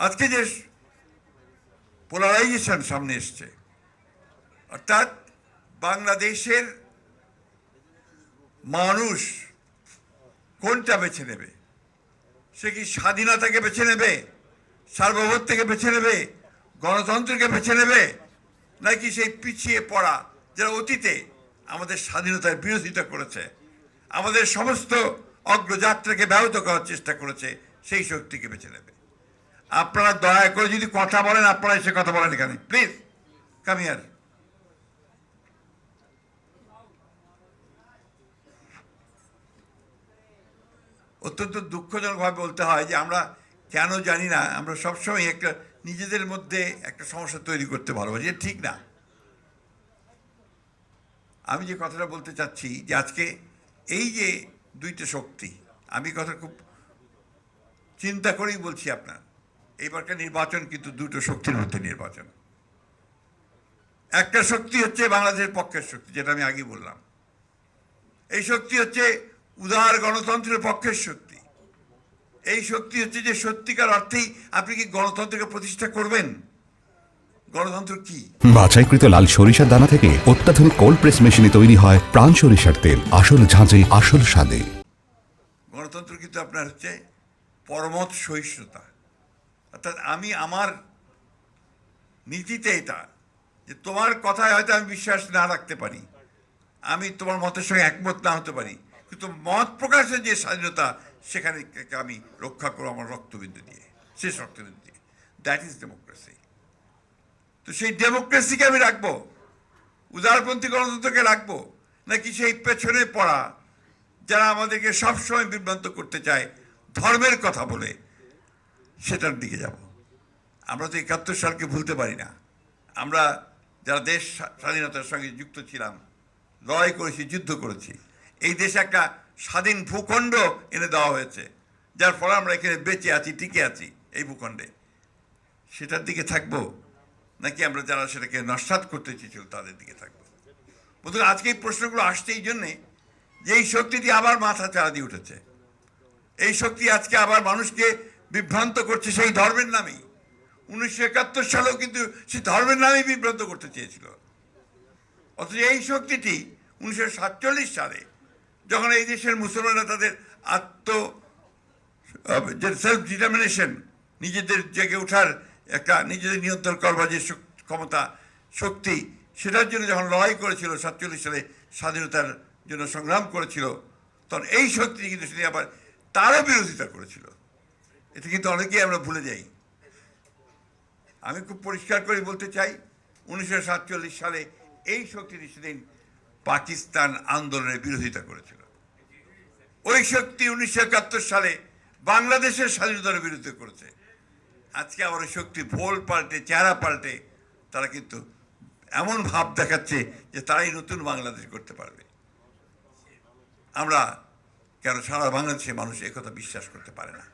আজকে যে পোলারাইজেশন সামনে এসছে, অর্থাৎ বাংলাদেশের মানুষ কোনটা বেছে নেবে? সে কি স্বাধীনতাকে বেছে নেবে, সার্বভৌমত্বকে বেছে নেবে, গণতন্ত্রকে বেছে নেবে, নাকি সেই পিছিয়ে পড়া যারা অতীতে আমাদের স্বাধীনতার বিরোধিতা করেছে, আমাদের সমস্ত অগ্রযাত্রাকে ব্যাহত করার চেষ্টা করেছে, সেই শক্তিকে বেছে নেবে? আপনারা দয়া করে যদি কথা বলেন, আপনারা এসে কথা বলেন এখানে, প্লিজ কাম হিয়ার। অত্যন্ত দুঃখজনকভাবে বলতে হয় যে আমরা কেন জানি না, আমরা সবসময় একটা নিজেদের মধ্যে একটা সমস্যা তৈরি করতে ভালোবাসি, এটা ঠিক না। আমি যে কথাটা বলতে চাচ্ছি যে আজকে এই যে দুইটা শক্তি, আমি কথা খুব চিন্তা করেই বলছি আপনার, এইবারকার নির্বাচন কিন্তু দুটো শক্তির মধ্যে নির্বাচন। একটা শক্তি হচ্ছে বাংলাদেশের পক্ষের শক্তি, যেটা আমি আগে বললাম। এই শক্তি হচ্ছে উদার গণতন্ত্রের পক্ষের শক্তি। এই শক্তি হচ্ছে যে সত্যিকার অর্থেই আপনি কি গণতন্ত্রকে প্রতিষ্ঠা করবেন? গণতন্ত্র কি? বাছাইকৃত লাল সরিষার দানা থেকে অত্যাধুনিক কোল্ড প্রেস মেশিনে তৈরি হয় প্রাণ সরিষার তেল, আসল ঝাঁঝে আসল স্বাদে। গণতন্ত্র কিন্তু আপনার হচ্ছে পরমত সহিষ্ণুতা, অর্থাৎ আমি আমার নীতিতে এটা যে তোমার কথায় হয়তো আমি বিশ্বাস না রাখতে পারি, আমি তোমার মতের সঙ্গে একমত না হতে পারি, কিন্তু মত প্রকাশের যে স্বাধীনতা সেখানে আমি রক্ষা করবো আমার রক্তবিন্দু দিয়ে, শেষ রক্তবিন্দু দিয়ে। That is democracy. তো সেই ডেমোক্রেসিকে আমি রাখবো, উদারপন্থী গণতন্ত্রকে রাখবো, নাকি সেই পেছনে পড়া যারা আমাদেরকে সবসময় বিভ্রান্ত করতে চায় ধর্মের কথা বলে সেটার দিকে যাব? আমরা তো ৭১ সালকে ভুলতে পারি না। আমরা যারা দেশ স্বাধীনতার সঙ্গে যুক্ত ছিলাম, লড়াই করেছি, যুদ্ধ করেছি, এই দেশে একটা স্বাধীন ভূখণ্ড এনে দেওয়া হয়েছে, যার ফলে আমরা এখানে বেঁচে আছি, টিকে আছি এই ভূখণ্ডে। সেটার দিকে থাকবো, নাকি আমরা যারা সেটাকে নস্যাৎ করতে চেয়েছিল তাদের দিকে থাকবো? বন্ধুরা, আজকে এই প্রশ্নগুলো আসছে এই জন্যে যে এই শক্তিটি আবার মাথা চাড়া দিয়ে উঠেছে। এই শক্তি আজকে আবার মানুষকে বিভ্রান্ত করছে সেই ধর্মের নামেই। 1971 সালেও কিন্তু সেই ধর্মের নামেই বিভ্রান্ত করতে চেয়েছিল। অথচ এই শক্তিটি 1947 সালে যখন এই দেশের মুসলমানরা তাদের যে সেলফ ডিটারমিনেশন, নিজেদের জেগে ওঠার একটা নিজেদের নিয়ন্ত্রণ করবার যে ক্ষমতা, শক্তি, সেটার জন্য যখন লড়াই করেছিল, 47 সালে স্বাধীনতার জন্য সংগ্রাম করেছিল, তখন এই শক্তি কিন্তু সেটি আবার তারও বিরোধিতা করেছিল। এটা কিন্তু অনেকেই আমরা ভুলে যাই। আমি খুব পরিষ্কার করে বলতে চাই, 1947 সালে এই শক্তিটি সেদিন পাকিস্তান আন্দোলনের বিরোধিতা করেছিল। ওই শক্তি 1971 সালে বাংলাদেশের স্বাধীনতার বিরুদ্ধে করেছে। আজকে আবার ওই শক্তি ভোল পাল্টে, চেহারা পাল্টে তারা কিন্তু এমন ভাব দেখাচ্ছে যে তারাই নতুন বাংলাদেশ করতে পারবে। আমরা কেন সারা বাংলাদেশের মানুষ একথা বিশ্বাস করতে পারে না?